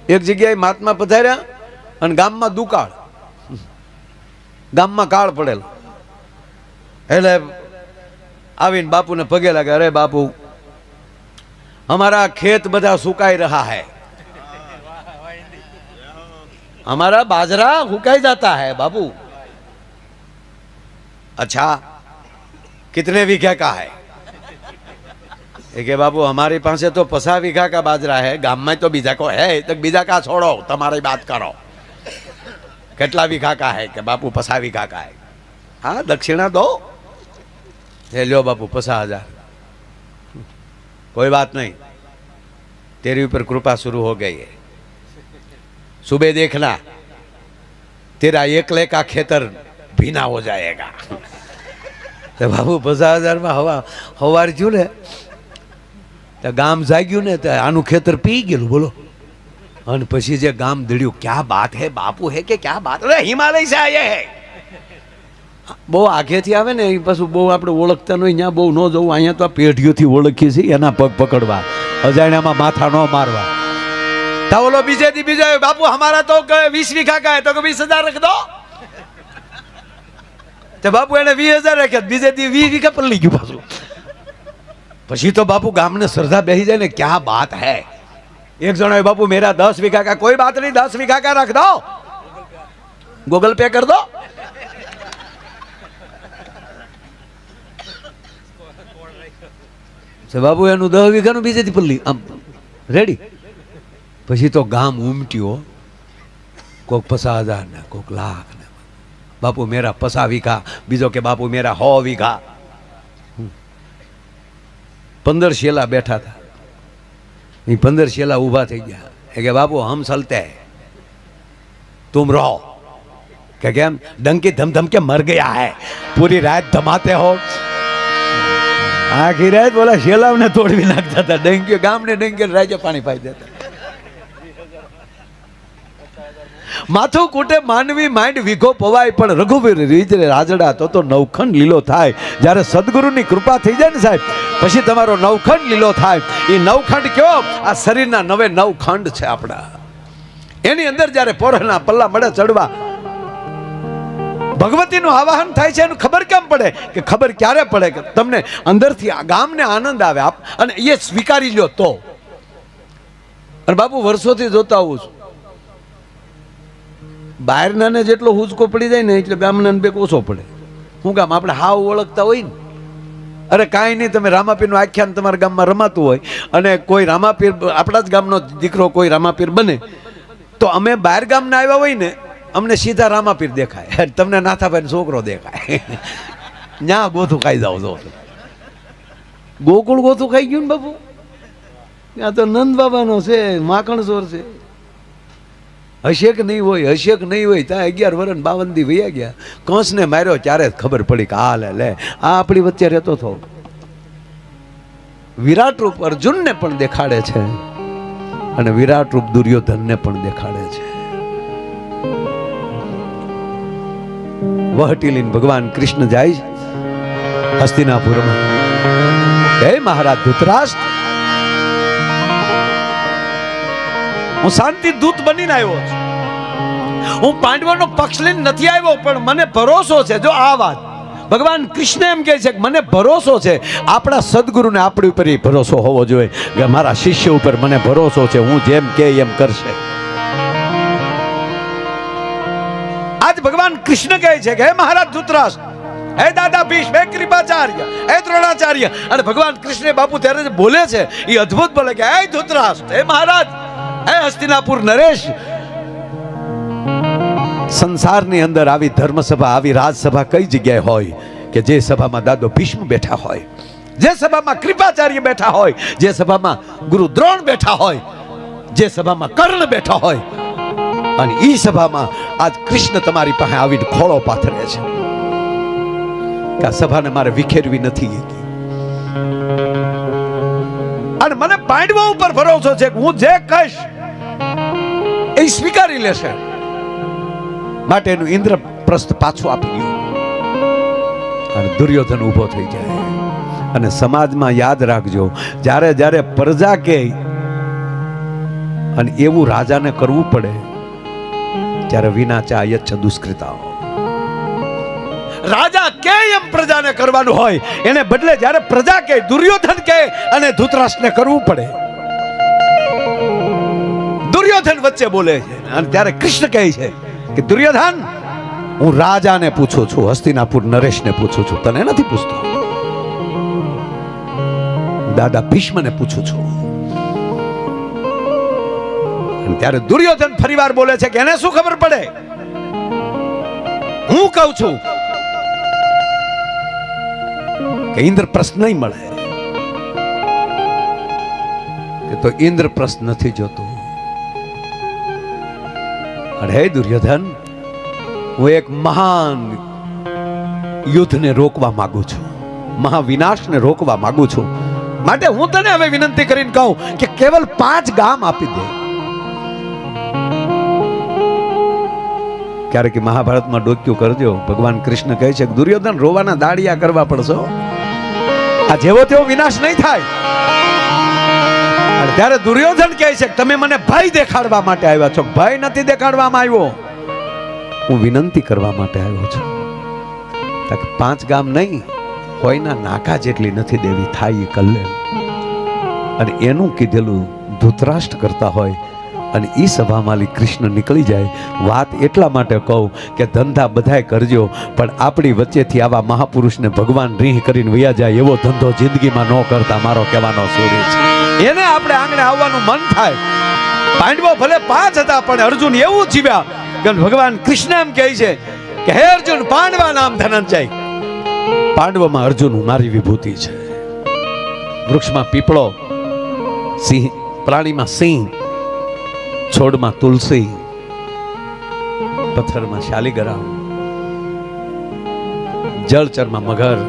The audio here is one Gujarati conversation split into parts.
એક જગ્યાએ મહાત્મા પધાર્યા અને ગામમાં દુકાળ, ગામમાં કાળ પડેલો. એટલે આવીને બાપુને પગે લાગે, અરે બાપુ हमारा खेत बधा सुकाई रहा है, हमारा बाजरा सुकाई जाता है बाबू. अच्छा कितने बीघा का है? बाबू हमारे पास तो 50 बीघा का बाजरा है, गांव में तो बीजा को है, तो बीजा का छोड़ो, तुम्हारी बात करो. कितना बीघा का है? कि बापू 50 बीघा का है. हाँ दक्षिणा दो. लो बापू 50,000. कोई बात नहीं, तेरे ऊपर कृपा शुरू हो गई है. सुबह देखना तेरा एकले का खेतर भीना हो जाएगा. तो बाबू 50,000 में हवार जो ने तो गाम जाग्यू ने तो आनु खेतर पी गयु. बोलो. और पछी जे गाम दड़्यू, क्या बात है बापू, है कि क्या बात? अरे हिमालय से आए है. बहु आगे थी आवे ने पशु बहु आपणे ओळखता नहीं, ત્યાં बहु न जવું. અહીંયા તો પેઢીઓથી ઓળખીએ છીએ, એના પગ પકડવા, અજાણ્યામાં માથા ન મારવા. તો ઓલો બીજે દી બીજો, બાપુ हमारा तो 20 बीघा का है, तो 20,000 रख दो. तो बापू એને 20,000 રાખ્યા, બીજે દી 20 बीघा પર લઈ ગયું પાછું. પછી તો બાપુ ગામને શ્રદ્ધા બેસી જાય ને, क्या बात है. एक जणो बापू मेरा 10 बीघा का. कोई बात नहीं, 10 बीघा का रख दो, गूगल पे कर दो. बाबू एनु 10 वीघा बीजे पल्ली आम रेडी. पछी तो गाम उमट्यो, कोक 50,000 ने कोक लाख ने. बापू मेरा 50 वीघा, बीजो के बापू मेरा 100 वीघा. 15 शेला बैठा था, 15 शेला उभा थी गया. कि बापू हम चलते हैं, तुम रहो. क्या डंकी धम धम के मर गया है, पूरी रात धमाते हो. आखी रात बोला शेलाव ने तोड़ भी नाखता था. डंकी गाम ने डंकी राजा पानी पाई देता. माथो कूटे मानवी माइंड वीघो पवाय, पण रघुवीर રીજરે રાજડા તો નવખંડ લીલો થાય. જ્યારે સદગુરુની કૃપા થઈ જાય ને સાહેબ, પછી તમારો નવખંડ લીલો થાય. એ નવખંડ કયો? આ શરીરના 9 ખંડ છે આપણા. એની અંદર જ્યારે પોરના પલ્લા મળે ચડવા, ભગવતીનું આવાહન થાય છે. એનું ખબર કેમ પડે? કે ખબર ક્યારે પડે? કે તમને અંદરથી આ ગામને આનંદ આવે અને એ સ્વીકારી લ્યો તો. અને બાપુ વર્ષોથી જોતા આવું છું, બહારના ને જેટલો હુંચકો પડી જાય ને એટલે ગામના બેક ઓછો પડે. શું કામ? આપણે હાવ ઓળખતા હોય ને. અરે કાંઈ નહીં, તમે રામાપીરનું આખ્યાન તમારા ગામમાં રમાતું હોય અને કોઈ રામાપીર, આપણા જ ગામનો દીકરો કોઈ રામાપીર બને, તો અમે બહાર ગામના આવ્યા હોય ને, અમને સીધા રામાપીર દેખાય, તમને નાથાભાઈ છોકરો દેખાય. ન્યા ગોથું ખાઈ જાવ. જો ગોકુળ ગોથું ખાઈ ગયું ને બાપુ. ત્યાં તો નંદ બાબાનો છે, માખણ ચોર છે. હશે કે નહીં હોય, હશે કે નહીં હોય. ત્યાં 11 વર્ષ 52 દી વયા ગયા. કંસને માર્યો ત્યારે ખબર પડી કે આ લે આ આપણી વચ્ચે રહેતો હતો. વિરાટ રૂપ અર્જુનને પણ દેખાડે છે અને વિરાટ રૂપ દુર્યોધનને પણ દેખાડે છે. વહટી લઈને ભગવાન કૃષ્ણ જાય હસ્તિનાપુરમાં. હે મહારાજ ધૃતરાષ્ટ્ર, હું શાંતિ દૂત બનીને આવ્યો છું. હું પાંડવોનો પક્ષ લઈને નથી આવ્યો, પણ મને ભરોસો છે. જો આ વાત ભગવાન કૃષ્ણ એમ કહે છે કે મને ભરોસો છે. આપણા સદગુરુને આપણી ઉપર ભરોસો હોવો જોઈએ કે મારા શિષ્ય ઉપર મને ભરોસો છે, હું જેમ કે એમ કરશે. આજ ભગવાન કૃષ્ણ કહે છે કે હે મહારાજ ધૃતરાષ્ટ્ર, હે દાદા ભીષ્મ, હે કૃપાચાર્ય, હે દ્રોણાચાર્ય. અને ભગવાન કૃષ્ણ બાપુ ત્યારે બોલે છે એ અદ્ભુત બોલે કે હે ધૃતરાષ્ટ્ર, હે મહારાજ, હે હસ્તિનાપુર નરેશ. સંસારની અંદર આવી ધર્મસભા, આવી રાજસભા કઈ જગ્યાએ હોય કે જે સભામાં દાદો ભીષ્મ બેઠા હોય, જે સભામાં કૃપાચાર્ય બેઠા હોય, જે સભામાં ગુરુ દ્રોણ બેઠા હોય, જે સભામાં કર્ણ બેઠા હોય. અને ઈ સભામાં આજ કૃષ્ણ તમારી પાસે આવીને ખોળો પાથરે છે કે આ સભાને મારે વિખેરવી નથી. અને મને પાંડવો ઉપર ભરોસો છે કે હું જે કહીશ એ સ્વીકારી લેશે. માટે એનું ઇન્દ્રપ્રસ્થ પાછું આપી ગયું અને દુર્યોધન ઊભો થઈ જાય. અને સમાજમાં યાદ રાખજો, જ્યારે જ્યારે પ્રજા કે અને એવું રાજાને કરવું પડે ત્યારે વિના ચાયચ્છ દુષ્કૃતા. રાજા કે એમ પ્રજાને કરવાનું હોય, એને બદલે જ્યારે પ્રજા કે, દુર્યોધન કે અને ધૃતરાષ્ટ્રને કરવું પડે. દુર્યોધન વચ્ચે બોલે છે અને ત્યારે કૃષ્ણ કહે છે કે દુર્યોધન, હું રાજાને પૂછું છું, હસ્તિનાપુર નરેશને પૂછું છું, તને નથી પૂછતો. દાદા ભીષ્મને પૂછું છું. અને ત્યારે દુર્યોધન ફરીવાર બોલે છે કે એને શું ખબર પડે, હું કહું છું કે ઇન્દ્રપ્રસ્થ નહીં મળે. કે તો ઇન્દ્રપ્રસ્થ નથી જોતું. અને હે દુર્યોધન, હું એક મહાન યુદ્ધને રોકવા માંગુ છું, મહાવિનાશને રોકવા માંગુ છું. માટે હું તને હવે વિનંતી કરીને કહું કે કેવલ 5 ગામ આપી દે. ક્યારેક મહાભારતમાં ડોક્યું કરજો. ભગવાન કૃષ્ણ કહે છે કે દુર્યોધન, રોવાના દાડિયા કરવા પડશે, આ જેવો તેવો વિનાશ નહીં થાય. અને ત્યારે દુર્યોધન કહે છે કે તમે મને ભય દેખાડવા માટે આવ્યા છો. ભય નથી દેખાડવામાં આવ્યો, હું વિનંતી કરવા માટે આવ્યો છું. 5 ગામ નહીં, કોઈના નાકા જેટલી નથી દેવી, થાય એ કલ્યાણ. અને એનું કીધેલું ધૃતરાષ્ટ્ર કરતા હોય અને ઈ સભામાં કૃષ્ણ નીકળી જાય. વાત એટલા માટે કહું કે ધંધા બધાય કરજો, પણ આપણી વચ્ચેથી આવા મહાપુરુષને ભગવાન રીહ કરીને વયા જાય એવો ધંધો જિંદગીમાં ન કરતા. મારો કહેવાનો સૂર્ય છે, એને આપણે આંગણે આવવાનું મન થાય. પાંડવો ભલે 5 હતા, પણ અર્જુન એવું જીવ્યા કે ભગવાન કૃષ્ણ એમ કહે છે કે હે અર્જુન, પાંડવા નામ ધનંજય. પાંડવોમાં અર્જુન મારી વિભૂતિ છે. વૃક્ષમાં પીપળો, સિંહ, પ્રાણીમાં સિંહ, છોડમાં તુલસી, પથ્થરમાં શાલિગ્રામ, જળચરમાં મગર.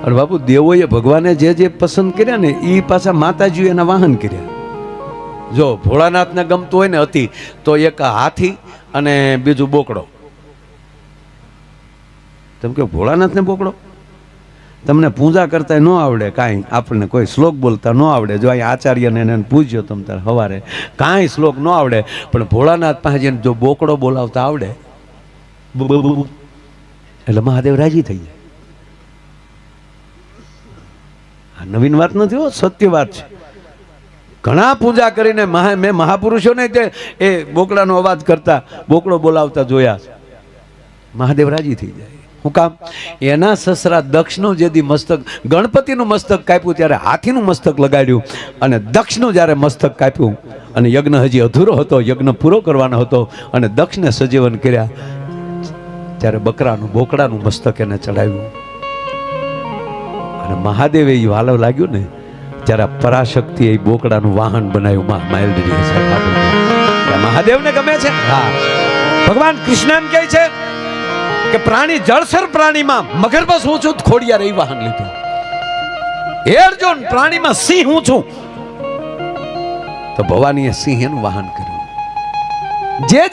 અને બાપુ, દેવોએ ભગવાને જે જે પસંદ કર્યા ને એ પાછા માતાજીએ એના વાહન કર્યા. જો ભોળાનાથને ગમતું હોય ને અતિ, તો એક હાથી અને બીજું બોકડો. તમે કહો ભોળાનાથને બોકડો? તમને પૂજા કરતા ન આવડે કાંઈ, આપણને કોઈ શ્લોક બોલતા ન આવડે. જો અહીં આચાર્યને એને પૂછ્યો તમે તારે સવારે, કાંઈ શ્લોક ન આવડે, પણ ભોળાનાથ પાસે જઈને જો બોકડો બોલાવતા આવડે એટલે મહાદેવ રાજી થઈ જાય. આ નવીન વાત નથી હો, સત્ય વાત છે. ઘણા પૂજા કરીને મેં મહાપુરુષોને તે એ બોકડાનો અવાજ કરતા, બોકડો બોલાવતા જોયા છે. મહાદેવ રાજી થઈ જાય. શું કામ? એના સસરા દક્ષનું જે દી મસ્તક, ગણપતિનું મસ્તક કાપ્યું ત્યારે હાથીનું મસ્તક લગાડ્યું, અને દક્ષનું જ્યારે મસ્તક કાપ્યું અને યજ્ઞ હજી અધૂરો હતો, યજ્ઞ પૂરો કરવાનો હતો અને દક્ષને સજીવન કર્યા, ત્યારે બકરાનું, બોકડાનું મસ્તક એને ચડાવ્યું. અને મહાદેવે એ વાલો લાગ્યું ને ત્યારે પરાશક્તિ એ બોકડાનું વાહન બનાવ્યું. મહાદેવને ગમે છે. હા, ભગવાન કૃષ્ણ એમ કહે છે કે પ્રાણી, જળસર પ્રાણીમાં મગર બસ હું છું, ખોડિયાર એ વાહન લીધું. હે અર્જુન, પ્રાણીમાં સિંહ હું છું, તો ભવાનીએ સિંહ એનું વાહન કર્યું.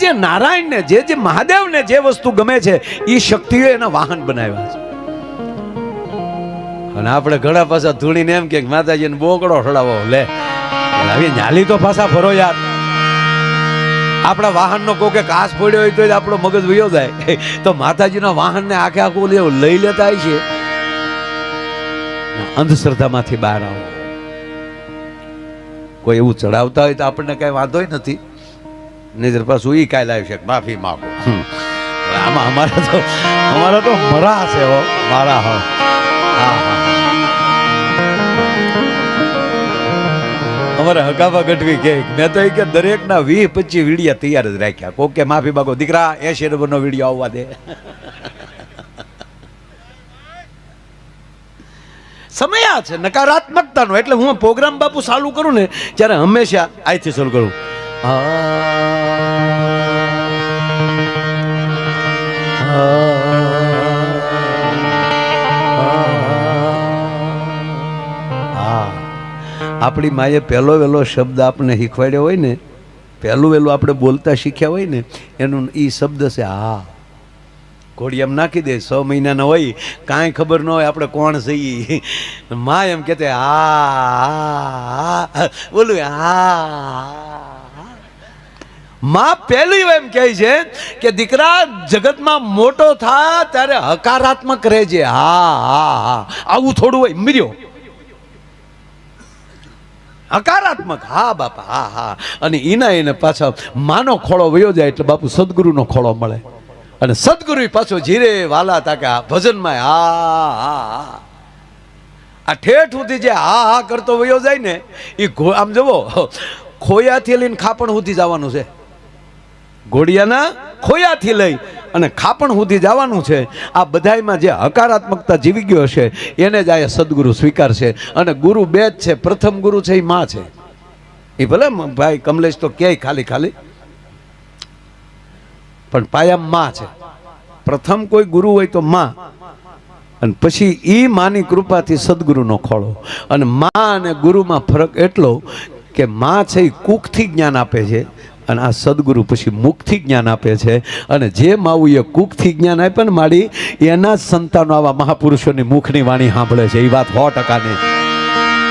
જે નારાયણને, જે મહાદેવને જે વસ્તુ ગમે છે એ શક્તિઓ એના વાહન બનાવ્યા છે. અને આપણે ઘણા પાછા ધૂણીને એમ કે માતાજીને બોકડો ચડાવો, લે આવી ન્યાલી તો પાછા ફરો યાર. આપણા વાહનનો કોકે કાચ પડ્યો હોય તો આપણો મગજ વયો જાય, તો માતાજીના વાહનને આખે આખું લઈ લેતા છે. અંધશ્રદ્ધામાંથી બહાર આવો. કોઈ એવું ચડાવતા હોય તો આપણને કઈ વાંધો નથી, નહીતર પાછું ઈ કાંઈ લાવી શકે, માફી માંગો. આમાં અમારા તો મરા છે હો, મારા હો. અમારે હકાવા ગઢવી કે મેં તો કે દરેકના 20-25 વિડિયા તૈયાર જ રાખ્યા. કોક કે માફી માંગો દીકરા, 80 નંબરનો વિડિયો આવવા દે. સમય આ છે નકારાત્મકતાનો. એટલે હું પ્રોગ્રામ બાપુ ચાલુ કરું ને ત્યારે હંમેશા આઈથી ચાલુ કરું. આપણી માએ પહેલો વહેલો શબ્દ આપણે શીખવાડ્યો હોય ને, પહેલું વહેલું આપણે બોલતા શીખ્યા હોય ને, એનું એ શબ્દ છે હા. ઘોડિયામાં નાખી દે, 6 મહિનાના હોય, કાંઈ ખબર ન હોય આપણે કોણ છીએ. માં એમ કહેતે હા બોલું હા. માં પહેલી એમ કહે છે કે દીકરા જગતમાં મોટો થા ત્યારે હકારાત્મક રહેજે. હા હા હા, આવું થોડું હોય મર્યો, હકારાત્મક. હા બાપા હા હા. અને એને પાછા માનો ખોળો વયો જાય એટલે બાપુ સદગુરુનો ખોળો મળે. અને સદગુરુ પાછો જીરે વાલા તાકા ભજનમાં હા હા હા. આ ઠેઠ સુધી જે હા હા કરતો વયો જાય ને એ આમ જુઓ, ખોયાથી લઈને ખાપણ સુધી જવાનું છે. ઘોડિયાના ખોયાથી લઈ અને ખાપણ સુધી જવાનું છે. આ બધાયમાં જે હકારાત્મકતા જીવી ગયો હશે એને જ આ સદગુરુ સ્વીકારશે. અને ગુરુ બે જ છે. પ્રથમ ગુરુ છે એ માં છે. એ ભલે ભાઈ કમલેશ તો ક્યાંય ખાલી ખાલી, પણ પાયામાં માં છે. પ્રથમ કોઈ ગુરુ હોય તો માં, અને પછી એ માની કૃપાથી સદગુરુનો ખોળો. અને માં અને ગુરુમાં ફરક એટલો કે માં છે એ કુખથી જ્ઞાન આપે છે અને આ સદગુરુ પછી મુખથી જ્ઞાન આપે છે. અને જે માવું એ કુખથી જ્ઞાન આપે ને માડી, એના જ સંતાનો આવા મહાપુરુષોની મુખની વાણી સાંભળે છે. એ વાત 100%ની.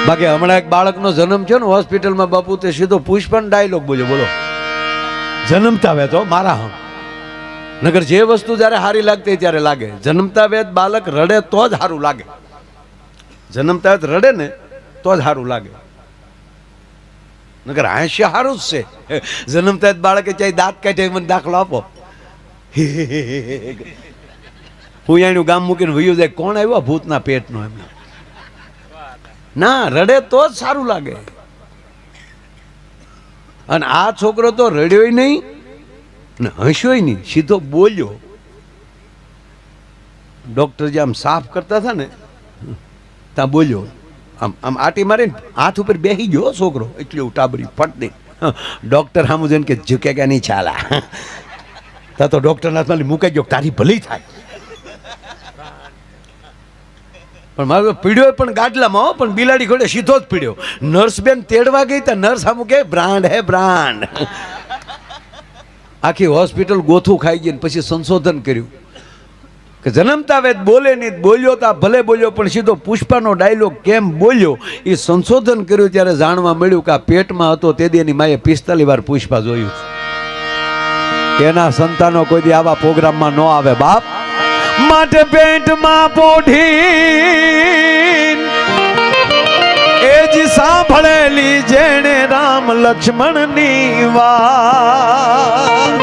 બાકી હમણાં એક બાળકનો જન્મ થયો ને હોસ્પિટલમાં, બાપુ તે સીધો પુષ્પન ડાયલોગ બોલ્યો. બોલો, જન્મતા આવે તો મારા હમ નગર જે વસ્તુ જ્યારે સારી લાગતી ત્યારે લાગે. જન્મતા વેદ બાળક રડે તો જ સારું લાગે. જન્મતા વેદ રડે ને તો જ સારું લાગે. નગર હાસ્ય સારું જ છે. જન્મતા જ બાળકે ચાહે દાંત કાઢે મને દાખલો આપો, હું એનું ગામ મૂકીને વયું જાય, કોણ આવ્યો ભૂતના પેટનો, એમને ના રડે તો જ સારું લાગે. અને આ છોકરો તો રડ્યોય નહીં ને હસ્યોય નહીં, સીધો બોલ્યો. ડોક્ટર જે આમ સાફ કરતા હતા ને ત્યાં બોલ્યો. આમ આમ આટી મારીને હાથ ઉપર બેસી ગયો છોકરો, એટલું ટાબરી ફટ દઈ. ડોક્ટર સામું જોઈને કે ઝૂકે કે નહીં ચાલા. તા તો ડોક્ટરના હાથમાં મુકાઈ ગયો, તારી ભલી થાય. પણ મારો પીડ્યો પણ ગાડલામાં, પણ બિલાડી ઘોડે સીધો જ પીડ્યો. નર્સ બેન તેડવા ગઈ તા નર્સ સામું કે બ્રાન્ડ હે બ્રાન્ડ. આખી હોસ્પિટલ ગોથું ખાઈ ગઈ. પછી સંશોધન કર્યું કે જન્મતા વેદ બોલે નહીં, બોલ્યો તા ભલે બોલ્યો પણ સીધો પુષ્પાનો ડાયલોગ કેમ બોલ્યો. એ સંશોધન કર્યું ત્યારે જાણવા મળ્યું કે આ પેટમાં હતો તે દી એની માએ 45 વાર પુષ્પા જોયું. એના સંતાનો કોઈ દી આવા પ્રોગ્રામમાં ન આવે બાપ. માટે પેટમાં પોઢી એ જ સાંભળેલી જેણે રામ લક્ષ્મણની વાત,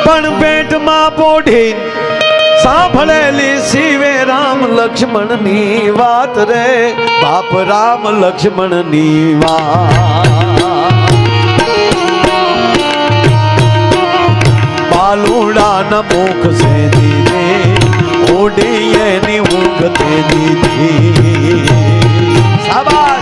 પણ પેટમાં પોઢી સાંભળેલી શિવે રામ લક્ષ્મણની વાત રે બાપ, રામ લક્ષ્મણની વાત. બાલુડાના મુખ સે દીધે ઓઢી એની ઊંઘ તે દીધી. શાબાશ.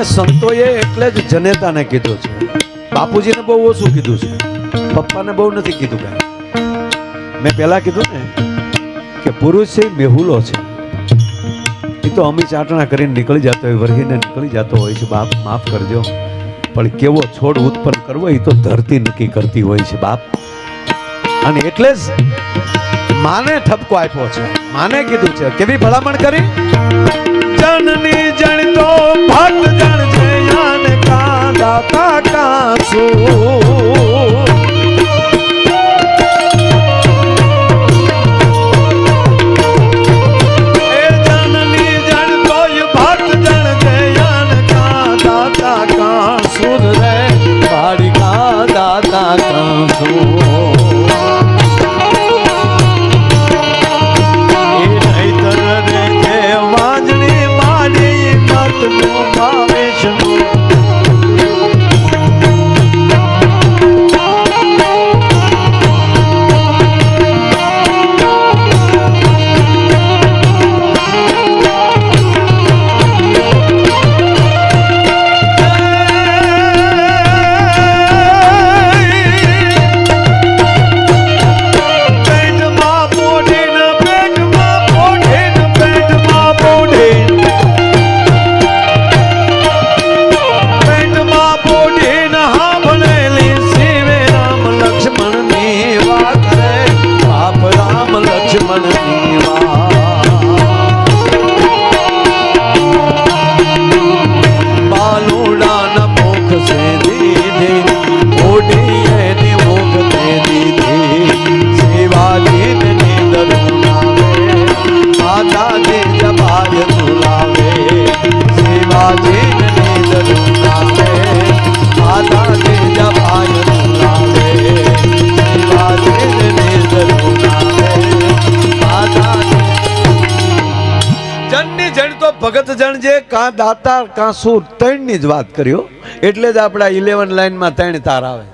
સંતોએ એટલે જ જનેતાને કીધું છે. બાપુજીને બહુ ઓછું કીધું છે, પપ્પાને બહુ નથી કીધું. કાંઈ મેં પહેલા કીધું ને કે પુરુષ છે મેહુલો છે, એ તો અમી ચાટણા કરીને નીકળી જતો હોય, વરહીને નીકળી જતો હોય છે. બાપ માફ કરજો, પણ કેવો છોડ ઉત્પન્ન કરવો એ તો ધરતી નક્કી કરતી હોય છે બાપ. અને એટલે જ માને ઠપકો આપ્યો છે, માને કીધું છે, કેવી ભલામણ કરી? જનની જણ તો ભક્ત જણ છે યાન કા દાતા કા સૂર. ભગત જણ જે કાં દાતા કાં સૂર ત્રણની જ વાત કર્યો. એટલે જ આપણા 11 લાઈનમાં 3 તાર આવે.